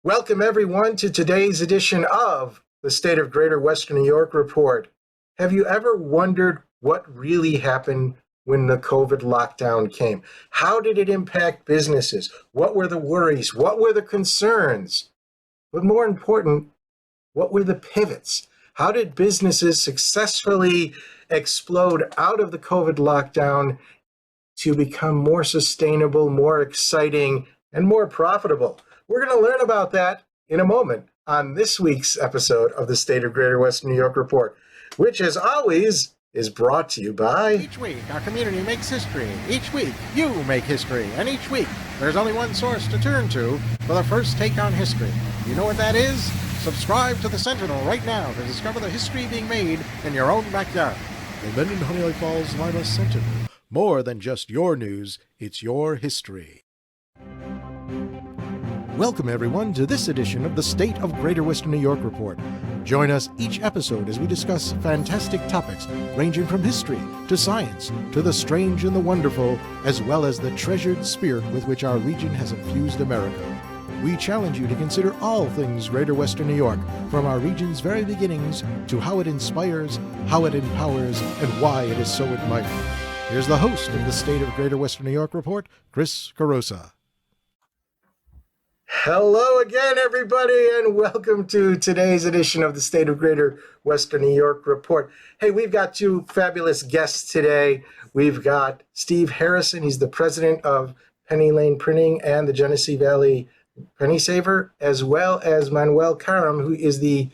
Welcome, everyone, to today's edition of the State of Greater Western New York Report. Have you ever wondered what really happened when the COVID lockdown came? How did it impact businesses? What were the worries? What were the concerns? But more important, what were the pivots? How did businesses successfully explode out of the COVID lockdown to become more sustainable, more exciting, and more profitable? We're going to learn about that in a moment on this week's episode of the State of Greater Western New York Report, which, as always, is brought to you by... Each week, our community makes history. Each week, you make history. And each week, there's only one source to turn to for the first take on history. You know what that is? Subscribe to the Sentinel right now to discover the history being made in your own backyard. The Linden Honey Lake Falls Lima Sentinel. More than just your news, it's your history. Welcome, everyone, to this edition of the State of Greater Western New York Report. Join us each episode as we discuss fantastic topics ranging from history to science to the strange and the wonderful, as well as the treasured spirit with which our region has infused America. We challenge you to consider all things Greater Western New York, from our region's very beginnings to how it inspires, how it empowers, and why it is so admired. Here's the host of the State of Greater Western New York Report, Chris Carosa. Hello again, everybody, and welcome to today's edition of the State of Greater Western New York Report. Hey, we've got two fabulous guests today. We've got Steve Harrison. He's the president of Penny Lane Printing and the Genesee Valley Pennysaver, as well as Manuel Karam, who is the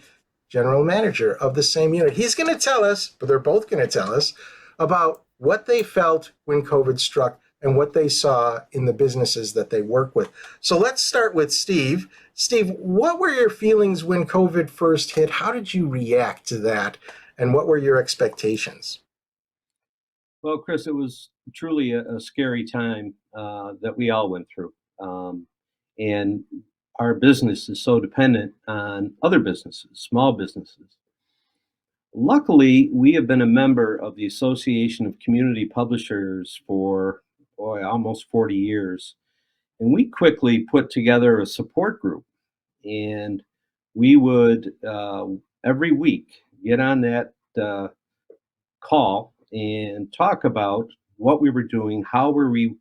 general manager of the same unit. He's going to tell us, but they're both going to tell us, about what they felt when COVID struck and what they saw in the businesses that they work with. So let's start with Steve. Steve, what were your feelings when COVID first hit? How did you react to that? And what were your expectations? Well, Chris, it was truly a scary time that we all went through. And our business is so dependent on other businesses, small businesses. Luckily, we have been a member of the Association of Community Publishers for almost 40 years. And we quickly put together a support group. And we would, every week, get on that call and talk about what we were doing, how were we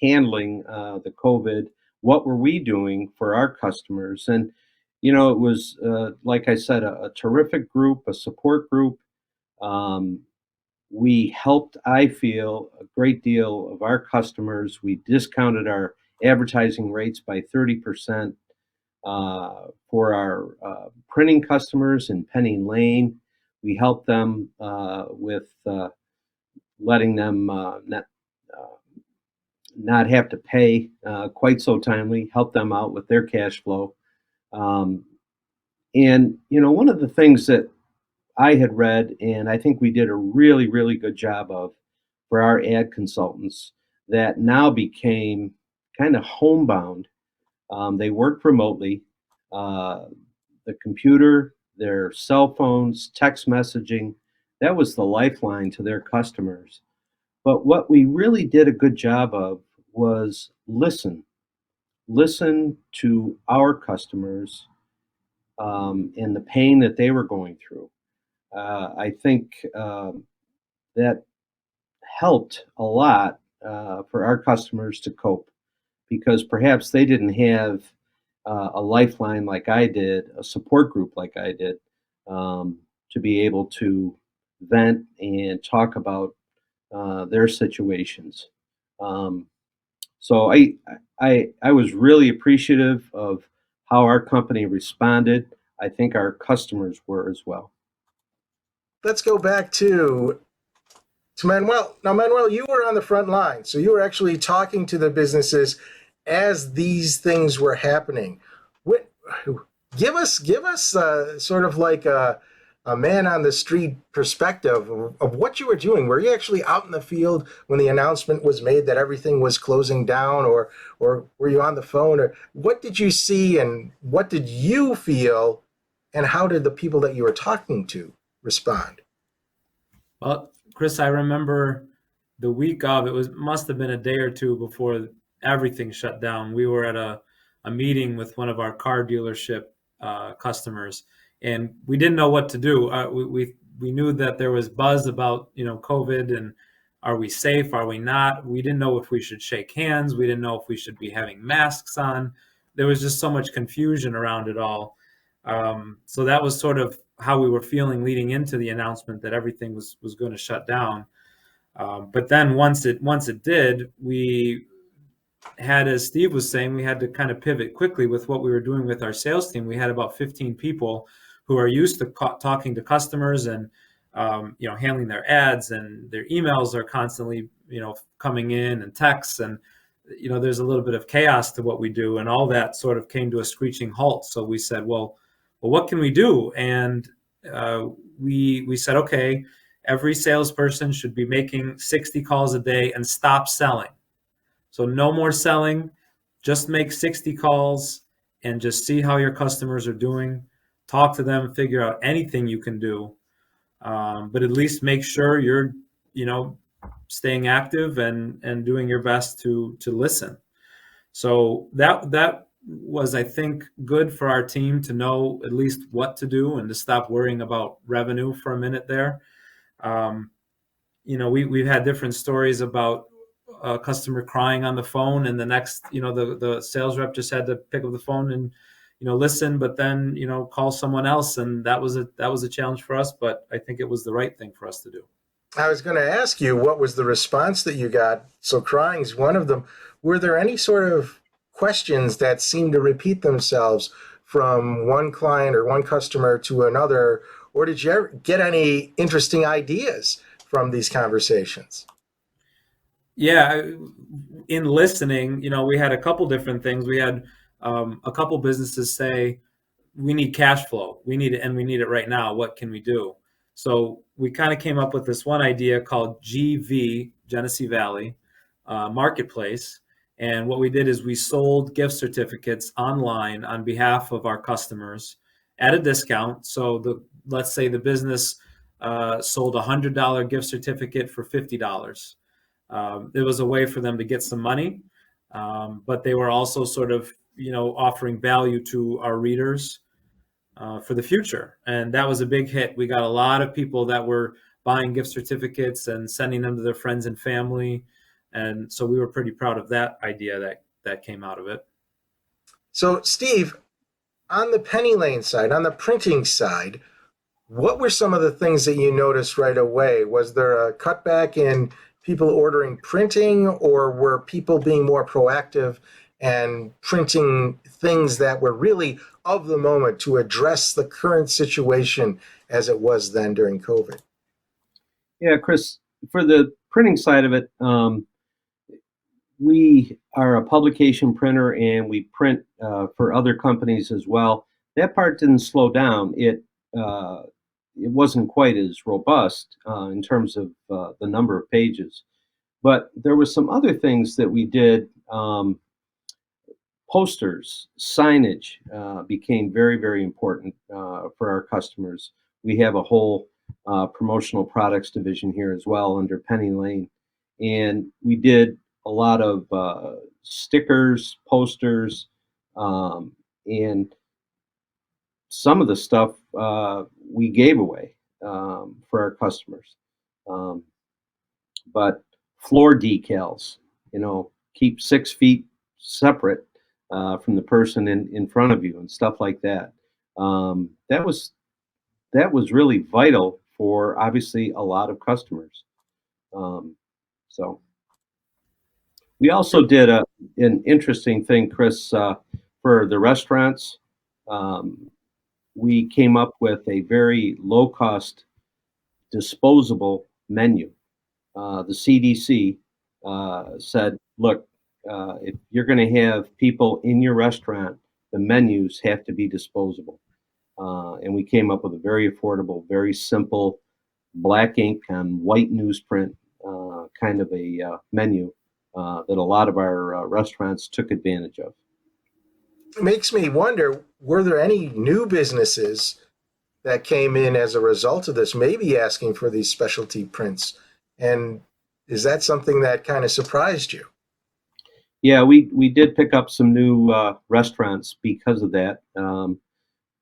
handling the COVID, what were we doing for our customers. And it was, like I said, a terrific group, a support group. We helped, I feel, a great deal of our customers. We discounted our advertising rates by 30% for our printing customers in Penny Lane. We helped them with letting them not have to pay quite so timely, help them out with their cash flow. And, one of the things that I had read, and I think we did a really, really good job of for our ad consultants that now became kind of homebound. They worked remotely. The computer, their cell phones, text messaging, that was the lifeline to their customers. But what we really did a good job of was listen to our customers and the pain that they were going through. I think that helped a lot for our customers to cope, because perhaps they didn't have a lifeline like I did, a support group like I did, to be able to vent and talk about their situations. So I was really appreciative of how our company responded. I think our customers were as well. Let's go back to Manuel. Now, Manuel, you were on the front line, so you were actually talking to the businesses as these things were happening. Give us sort of like a man on the street perspective of what you were doing. Were you actually out in the field when the announcement was made that everything was closing down, or were you on the phone? Or what did you see, and what did you feel, and how did the people that you were talking to respond? Well, Chris, I remember the week of, must have been a day or two before everything shut down. We were at a a meeting with one of our car dealership customers, and we didn't know what to do. We knew that there was buzz about COVID, and are we safe? Are we not? We didn't know if we should shake hands. We didn't know if we should be having masks on. There was just so much confusion around it all. So that was sort of how we were feeling leading into the announcement that everything was going to shut down. But then once it did, we had, as Steve was saying, we had to kind of pivot quickly with what we were doing with our sales team. We had about 15 people who are used to talking to customers and handling their ads, and their emails are constantly coming in, and texts, and there's a little bit of chaos to what we do, and all that sort of came to a screeching halt. So we said, well, what can we do? And we said, okay, every salesperson should be making 60 calls a day and stop selling. So no more selling, just make 60 calls and just see how your customers are doing. Talk to them, figure out anything you can do. But at least make sure you're, staying active and doing your best to listen. So that was, I think, good for our team to know at least what to do and to stop worrying about revenue for a minute there. We've had different stories about a customer crying on the phone, and the next, the sales rep just had to pick up the phone and, listen, but then, call someone else. And that was a challenge for us, but I think it was the right thing for us to do. I was going to ask you, what was the response that you got? So crying is one of them. Were there any sort of questions that seemed to repeat themselves from one client or one customer to another? Or did you ever get any interesting ideas from these conversations? Yeah, in listening, we had a couple different things. We had a couple businesses say, we need cash flow. We need it, and we need it right now. What can we do? So we kind of came up with this one idea called GV, Genesee Valley Marketplace. And what we did is we sold gift certificates online on behalf of our customers at a discount. So let's say the business sold a $100 gift certificate for $50. It was a way for them to get some money, but they were also sort of, offering value to our readers for the future. And that was a big hit. We got a lot of people that were buying gift certificates and sending them to their friends and family. And so we were pretty proud of that idea that came out of it. So, Steve, on the Penny Lane side, on the printing side, what were some of the things that you noticed right away? Was there a cutback in people ordering printing, or were people being more proactive and printing things that were really of the moment to address the current situation as it was then during COVID? Yeah, Chris, for the printing side of it, we are a publication printer, and we print for other companies as well. That part didn't slow down. It wasn't quite as robust in terms of the number of pages, but there were some other things that we did. Posters, signage became very, very important for our customers. We have a whole promotional products division here as well under Penny Lane. And we did a lot of stickers, posters, and some of the stuff we gave away for our customers. But floor decals, keep 6 feet separate from the person in front of you and stuff like that. That was really vital for obviously a lot of customers. So we also did an interesting thing, Chris, for the restaurants. We came up with a very low cost disposable menu. The CDC said, look, if you're going to have people in your restaurant, the menus have to be disposable. And we came up with a very affordable, very simple black ink on white newsprint kind of a menu that a lot of our restaurants took advantage of. It makes me wonder, were there any new businesses that came in as a result of this, maybe asking for these specialty prints? And is that something that kind of surprised you? Yeah, we did pick up some new restaurants because of that.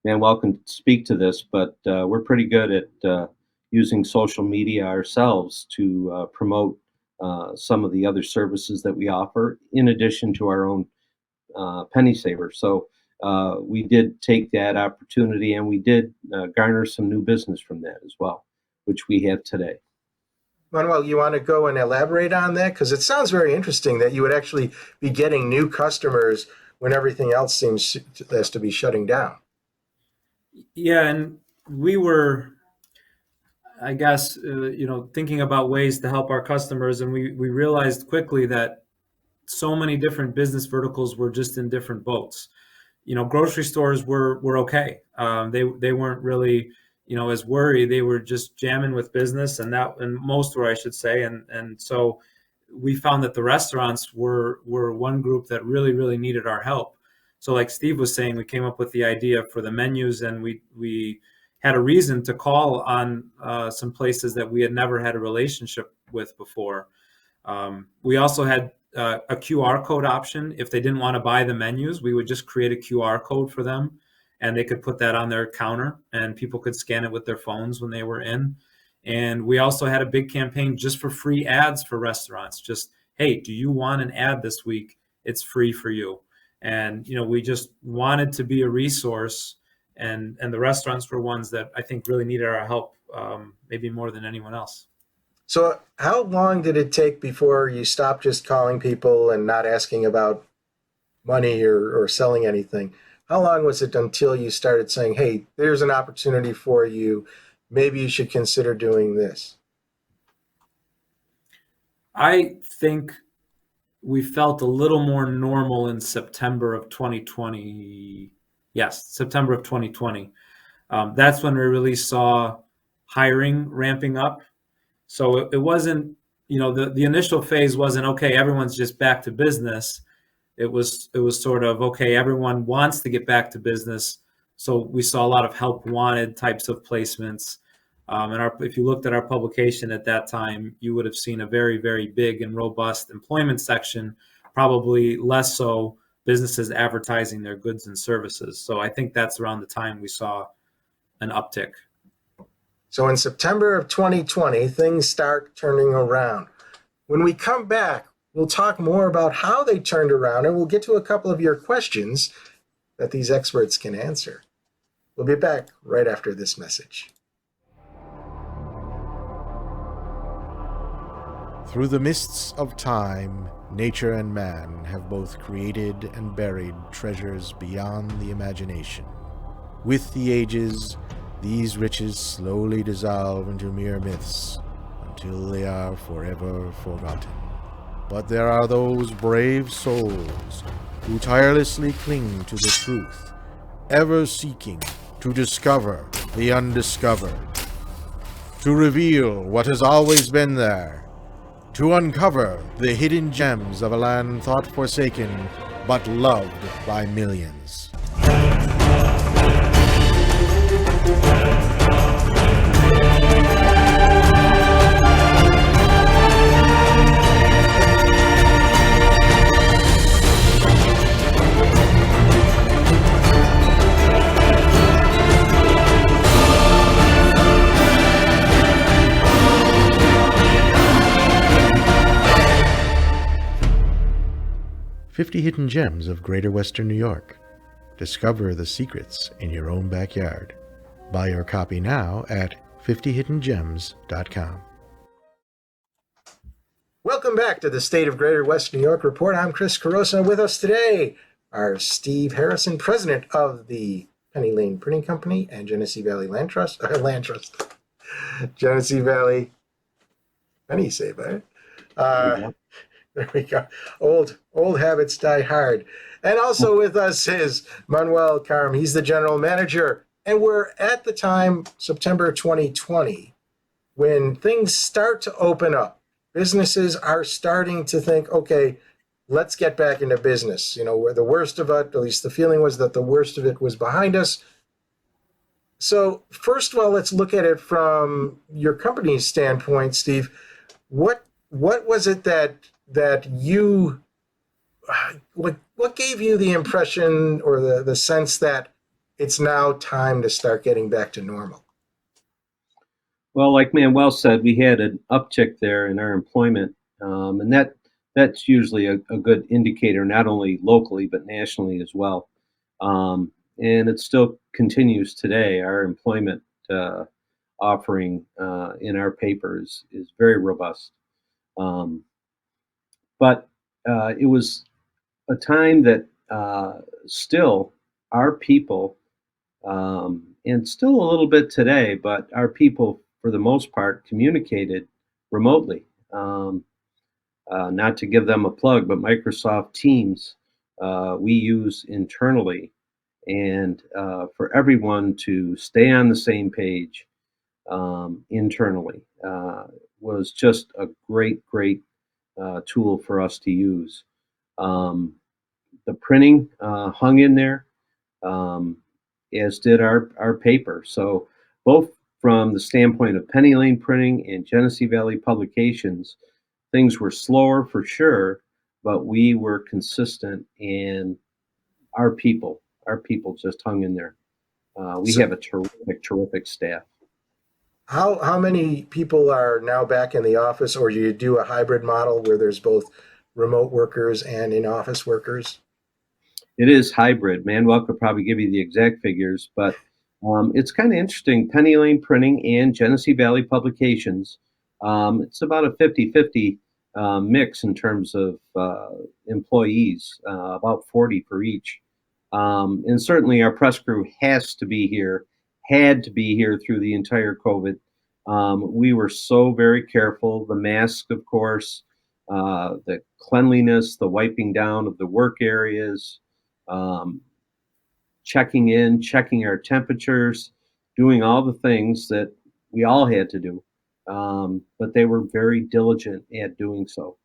Manuel can speak to this, but we're pretty good at using social media ourselves to promote some of the other services that we offer, in addition to our own Pennysaver. So we did take that opportunity, and we did garner some new business from that as well, which we have today. Manuel, you want to go and elaborate on that? Because it sounds very interesting that you would actually be getting new customers when everything else seems as to be shutting down. Yeah, and we were, I guess, thinking about ways to help our customers, and we realized quickly that so many different business verticals were just in different boats. Grocery stores were okay. They weren't really, as worried. They were just jamming with business, and most were, I should say. And so we found that the restaurants were one group that really needed our help. So, like Steve was saying, we came up with the idea for the menus, and we had a reason to call on some places that we had never had a relationship with before. We also had a QR code option. If they didn't want to buy the menus, we would just create a QR code for them, and they could put that on their counter, and people could scan it with their phones when they were in. And we also had a big campaign just for free ads for restaurants. Just, hey, do you want an ad this week? It's free for you. And we just wanted to be a resource, and the restaurants were ones that I think really needed our help, maybe more than anyone else. So, how long did it take before you stopped just calling people and not asking about money or selling anything? How long was it until you started saying, hey, there's an opportunity for you? Maybe you should consider doing this? I think we felt a little more normal in September of 2020. Yes, September of 2020. That's when we really saw hiring ramping up. So it wasn't, the initial phase wasn't, okay, everyone's just back to business. It was sort of, okay, everyone wants to get back to business. So we saw a lot of help wanted types of placements. If you looked at our publication at that time, you would have seen a very big and robust employment section, probably less so businesses advertising their goods and services. So I think that's around the time we saw an uptick. So in September of 2020, things start turning around. When we come back, we'll talk more about how they turned around, and we'll get to a couple of your questions that these experts can answer. We'll be back right after this message. Through the mists of time, nature and man have both created and buried treasures beyond the imagination. With the ages, these riches slowly dissolve into mere myths until they are forever forgotten. But there are those brave souls who tirelessly cling to the truth, ever seeking to discover the undiscovered, to reveal what has always been there, to uncover the hidden gems of a land thought forsaken but loved by millions. 50 Hidden Gems of Greater Western New York. Discover the secrets in your own backyard. Buy your copy now at 50hiddengems.com. Welcome back to the State of Greater Western New York Report. I'm Chris Carosa. With us today are Steve Harrison, president of the Penny Lane Printing Company and Genesee Valley Land Trust. Genesee Valley Pennysaver. There we go. Old habits die hard. And also with us is Manuel Karam. He's the general manager. And we're at the time, September 2020, when things start to open up. Businesses are starting to think, okay, let's get back into business. Where the worst of it, at least the feeling was that the worst of it was behind us. So first of all, let's look at it from your company's standpoint, Steve. What was it that you what gave you the impression or the sense that it's now time to start getting back to normal? Well, like Manuel said, we had an uptick there in our employment, and that's usually a good indicator, not only locally but nationally as well. And it still continues today. Our employment uh, offering in our paper is very robust. Um, but it was a time that still our people, and still a little bit today, but our people, for the most part, communicated remotely. Um, not to give them a plug, but Microsoft Teams we use internally, and for everyone to stay on the same page internally was just a great tool for us to use. Um, the printing hung in there, um, as did our paper. So both from the standpoint of Penny Lane Printing and Genesee Valley Publications, things were slower for sure, but we were consistent, and our people just hung in there. We So have a terrific staff. how many people are now back in the office, or do you do a hybrid model where there's both remote workers and in-office workers? It is hybrid. Manuel could probably give you the exact figures, but it's kind of interesting. Penny Lane Printing and Genesee Valley Publications, it's about a 50-50 mix in terms of employees, about 40 for each. And certainly our press crew has to be here, had to be here through the entire COVID. We were so very careful. The mask, of course, the cleanliness, the wiping down of the work areas, um, checking in, checking our temperatures, doing all the things that we all had to do. But they were very diligent at doing so.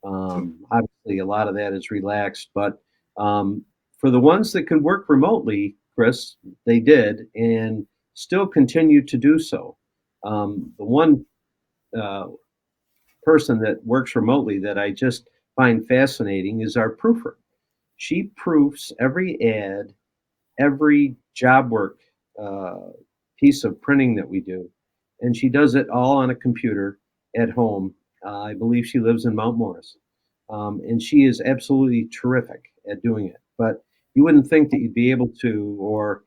Obviously, a lot of that is relaxed, but for the ones that could work remotely, Chris, they did and still continue to do so. The one uh, person that works remotely that I just find fascinating is our proofer. She proofs every ad, every job work uh, piece of printing that we do, and she does it all on a computer at home. I believe she lives in Mount Morris, and she is absolutely terrific at doing it. But you wouldn't think that you'd be able to, or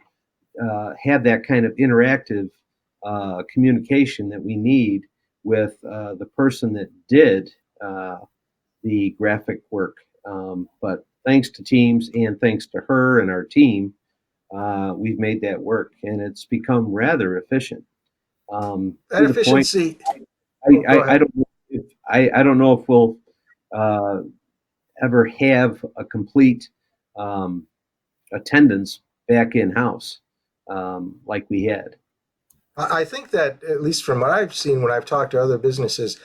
have that kind of interactive communication that we need with the person that did uh, the graphic work. But thanks to Teams and thanks to her and our team, we've made that work, and it's become rather efficient. That To the point, efficiency. I, Oh, go I, I ahead. don't know if I don't know if we'll uh, ever have a complete um, attendance back in house like we had. I think that, at least from what I've seen when I've talked to other businesses,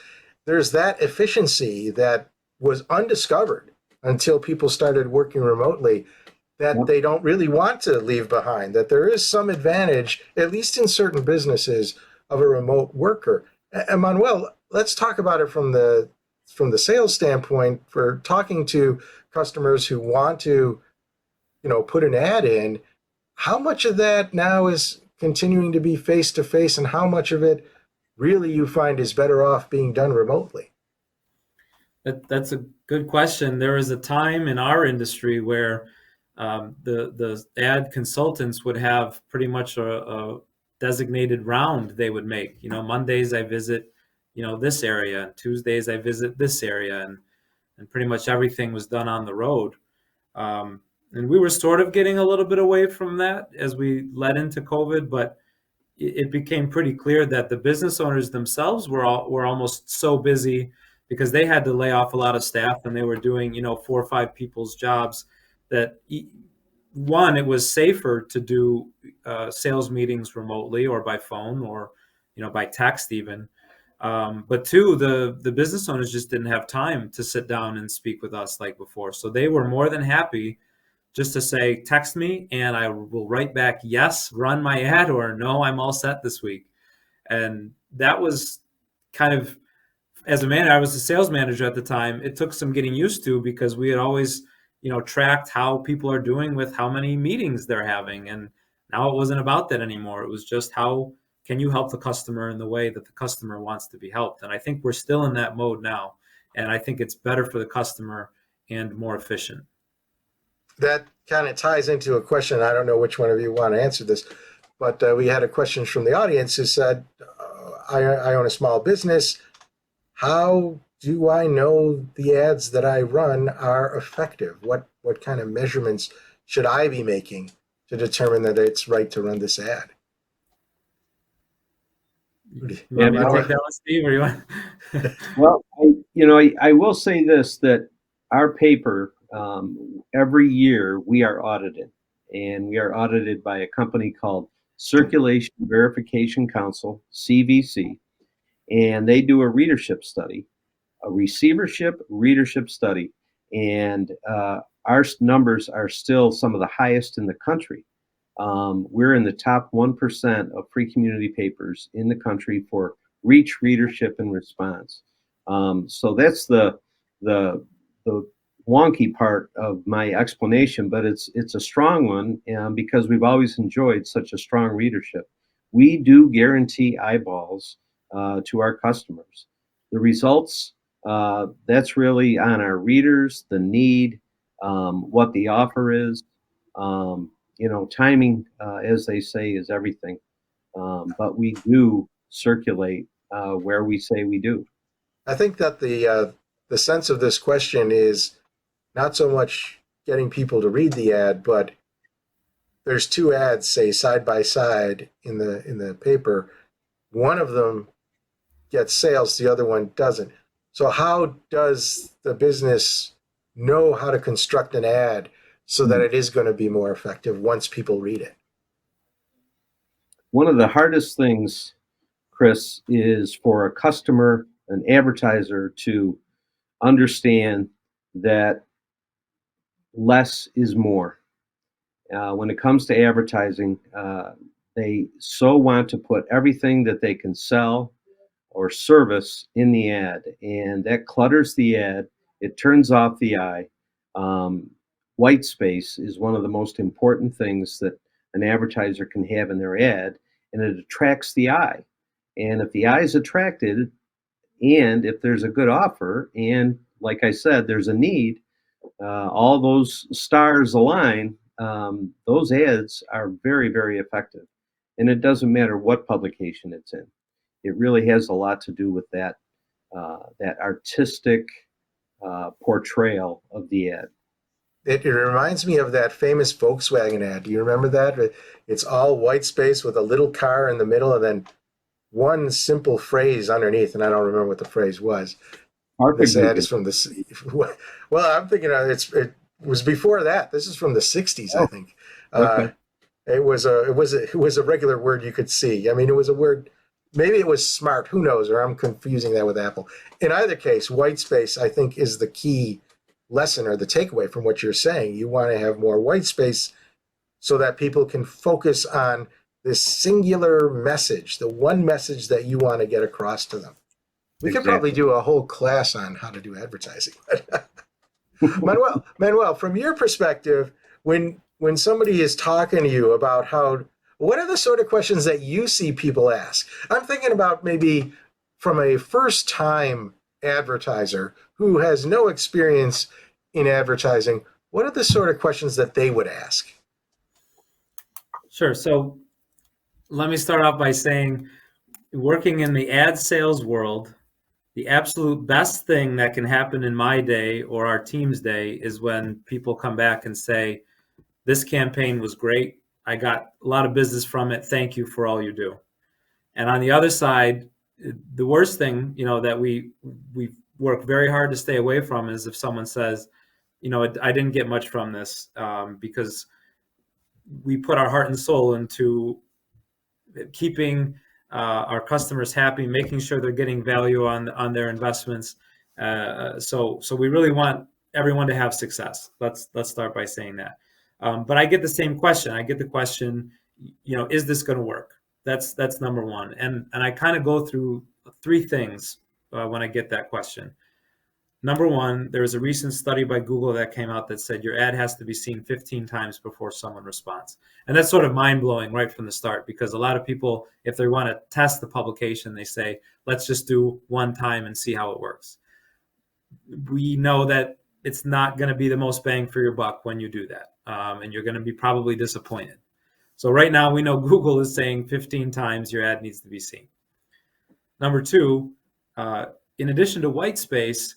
there's that efficiency that was undiscovered until people started working remotely, that Yep. they don't really want to leave behind, that there is some advantage, at least in certain businesses, of a remote worker. And Manuel, let's talk about it from the sales standpoint, for talking to customers who want to, put an ad in. How much of that now is continuing to be face to face, and how much of it really you find is better off being done remotely? That's a good question. There was a time in our industry where the ad consultants would have pretty much a designated round they would make. Mondays I visit, this area. Tuesdays I visit this area, and pretty much everything was done on the road. And we were sort of getting a little bit away from that as we led into COVID, but it became pretty clear that the business owners themselves were almost so busy because they had to lay off a lot of staff, and they were doing 4 or 5 people's jobs, that one, it was safer to do sales meetings remotely or by phone, or by text even. But two, the business owners just didn't have time to sit down and speak with us like before, so they were more than happy just to say, text me and I will write back, yes, run my ad, or no, I'm all set this week. And that was kind of, as a manager, I was the sales manager at the time. It took some getting used to because we had always tracked how people are doing with how many meetings they're having. And now it wasn't about that anymore. It was just how can you help the customer in the way that the customer wants to be helped. And I think we're still in that mode now. And I think it's better for the customer and more efficient. That kind of ties into a question. I don't know which one of you want to answer this, but we had a question from the audience who said, I own a small business. How do I know the ads that I run are effective? What kind of measurements should I be making to determine that it's right to run this ad? You want me to take that one, Steve, or you want? Well, I will say this, that our paper, every year we are audited, and we are audited by a company called Circulation Verification Council, CVC, and they do a readership study, a receivership readership study, and our numbers are still some of the highest in the country. We're in the top 1% of free community papers in the country for reach, readership, and response. So that's the wonky part of my explanation, but it's a strong one because we've always enjoyed such a strong readership. We do guarantee eyeballs to our customers. The results, that's really on our readers, the need, what the offer is. Timing, as they say, is everything. But we do circulate where we say we do. I think that the sense of this question is not so much getting people to read the ad, but there's two ads, say side by side in the paper. One of them gets sales, the other one doesn't. So how does the business know how to construct an ad so that it is going to be more effective once people read it? One of the hardest things, Chris, is for a customer, an advertiser, to understand that less is more. When it comes to advertising, they so want to put everything that they can sell or service in the ad, and that clutters the ad. It turns off the eye. White space is one of the most important things that an advertiser can have in their ad, and it attracts the eye. And if the eye is attracted, and if there's a good offer, and like I said, there's a need, all those stars align, those ads are very, very effective. And it doesn't matter what publication it's in. It really has a lot to do with that artistic portrayal of the ad. It reminds me of that famous Volkswagen ad. Do you remember that? It's all white space with a little car in the middle and then one simple phrase underneath, and I don't remember what the phrase was. This ad is from the, well, I'm thinking it was before that. This is from the 60s, I think. Okay. It was a regular word you could see. I mean, it was a word, maybe it was smart, who knows, or I'm confusing that with Apple. In either case, white space, I think, is the key lesson or the takeaway from what you're saying. You want to have more white space so that people can focus on this singular message, the one message that you want to get across to them. We could probably do a whole class on how to do advertising. Manuel, from your perspective, when somebody is talking to you about what are the sort of questions that you see people ask? I'm thinking about maybe from a first-time advertiser who has no experience in advertising, what are the sort of questions that they would ask? Sure. So let me start off by saying, working in the ad sales world, the absolute best thing that can happen in my day or our team's day is when people come back and say, this campaign was great. I got a lot of business from it. Thank you for all you do. And on the other side, the worst thing, that we work very hard to stay away from is if someone says, I didn't get much from this because we put our heart and soul into keeping our customers happy, making sure they're getting value on their investments. So we really want everyone to have success. Let's start by saying that. But I get the same question. I get the question, is this going to work? That's number one. And I kind of go through three things when I get that question. Number one, there was a recent study by Google that came out that said your ad has to be seen 15 times before someone responds. And that's sort of mind-blowing right from the start, because a lot of people, if they want to test the publication, they say, let's just do one time and see how it works. We know that it's not going to be the most bang for your buck when you do that. And you're going to be probably disappointed. So right now we know Google is saying 15 times your ad needs to be seen. Number two, in addition to white space,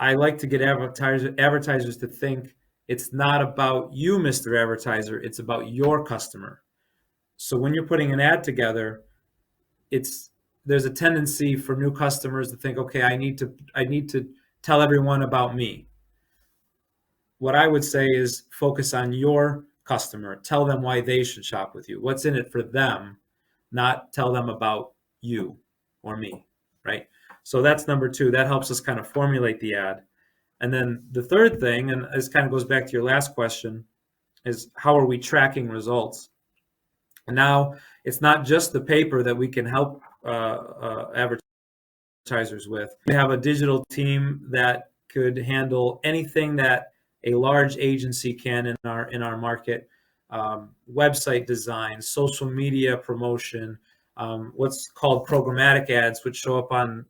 I like to get advertisers to think it's not about you, Mr. Advertiser, it's about your customer. So when you're putting an ad together, there's a tendency for new customers to think, okay, I need to tell everyone about me. What I would say is focus on your customer. Tell them why they should shop with you. What's in it for them, not tell them about you or me, right? So that's number two. That helps us kind of formulate the ad. And then the third thing, and this kind of goes back to your last question, is how are we tracking results? And now it's not just the paper that we can help advertisers with. We have a digital team that could handle anything that a large agency can in our market. Website design, social media promotion, what's called programmatic ads, which show up on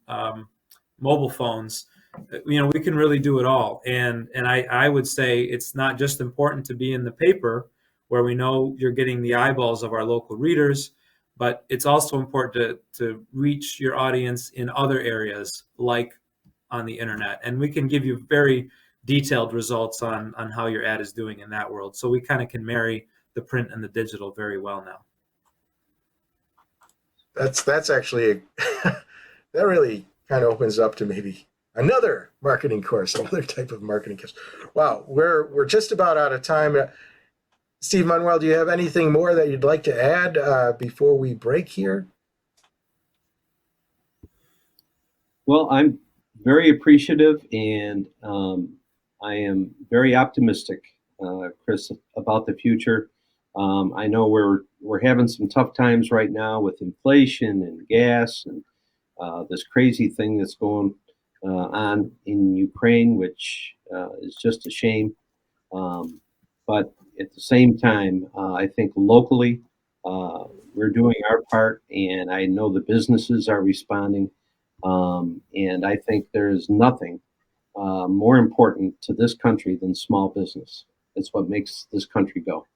mobile phones. We can really do it all. And I would say it's not just important to be in the paper where we know you're getting the eyeballs of our local readers, but it's also important to reach your audience in other areas like on the internet. And we can give you very detailed results on how your ad is doing in that world. So we kind of can marry the print and the digital very well now. That's actually that really kind of opens up to maybe another marketing course, another type of marketing course. Wow, we're just about out of time. Steve Manuel, do you have anything more that you'd like to add before we break here? Well, I'm very appreciative, and I am very optimistic, Chris, about the future. I know we're having some tough times right now with inflation and gas and this crazy thing that's going on in Ukraine, which is just a shame. But at the same time, I think locally we're doing our part, and I know the businesses are responding. And I think there's nothing more important to this country than small business. It's what makes this country go.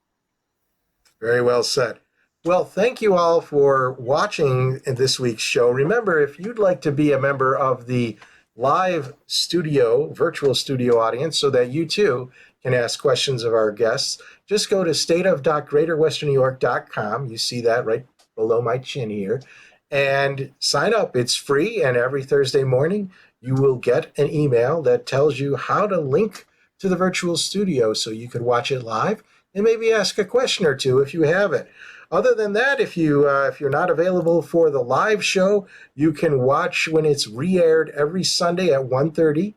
Very well said. Well, thank you all for watching this week's show. Remember, if you'd like to be a member of the live studio, virtual studio audience, so that you too can ask questions of our guests, just go to stateof.greaterwesternnewyork.com. You see that right below my chin here. And sign up. It's free, and every Thursday morning you will get an email that tells you how to link to the virtual studio so you can watch it live and maybe ask a question or two if you have it. Other than that, if you're not available for the live show, you can watch when it's re-aired every Sunday at 1:30.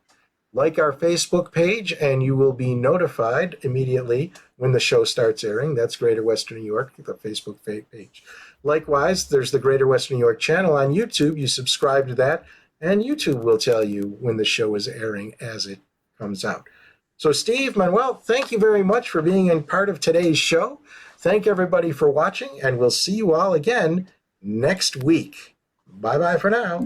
Like our Facebook page, and you will be notified immediately when the show starts airing. That's Greater Western New York, the Facebook page. Likewise, there's the Greater Western New York channel on YouTube. You subscribe to that, and YouTube will tell you when the show is airing as it comes out. So Steve, Manuel, thank you very much for being in part of today's show. Thank everybody for watching, and we'll see you all again next week. Bye-bye for now.